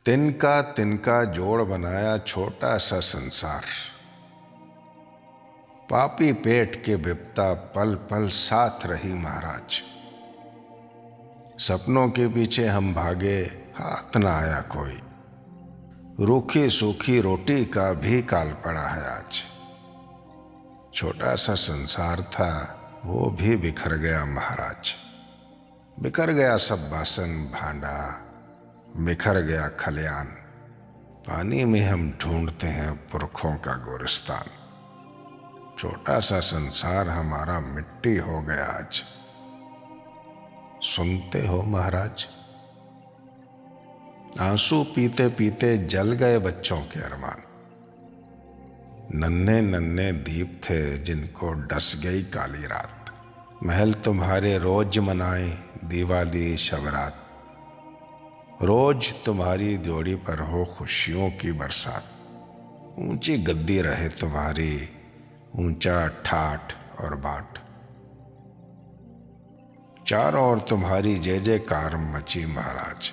तिनका जोड़ बनाया छोटा सा संसार। पापी पेट के विपता पल पल साथ रही महाराज। सपनों के पीछे हम भागे, हाथ न आया कोई। रूखी सूखी रोटी का भी काल पड़ा है आज। छोटा सा संसार था, वो भी बिखर गया महाराज। बिखर गया सब बासन भांडा, बिखर गया खलियान। पानी में हम ढूंढते हैं पुरखों का गोरिस्तान। छोटा सा संसार हमारा मिट्टी हो गया आज। सुनते हो महाराज? आंसू पीते पीते जल गए बच्चों के अरमान। नन्हे नन्हे दीप थे जिनको डस गई काली रात। महल तुम्हारे रोज मनाए दिवाली शबरात। रोज तुम्हारी जोड़ी पर हो खुशियों की बरसात। ऊंची गद्दी रहे तुम्हारी, ऊंचा ठाठ और बाट। चारों ओर तुम्हारी जय जयकार मची महाराज।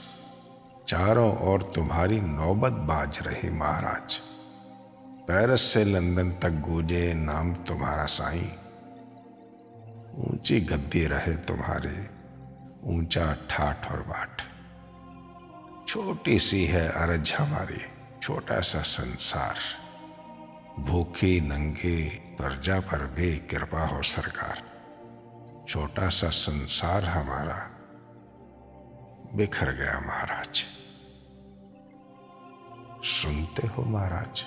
चारों ओर तुम्हारी नौबत बाज रही महाराज। पेरिस से लंदन तक गूंजे नाम तुम्हारा साईं। ऊंची गद्दी रहे तुम्हारी, ऊंचा ठाठ और बाट। छोटी सी है अरज हमारी, छोटा सा संसार। भूखी नंगी प्रजा पर भी कृपा हो सरकार। छोटा सा संसार हमारा बिखर गया महाराज। सुनते हो महाराज?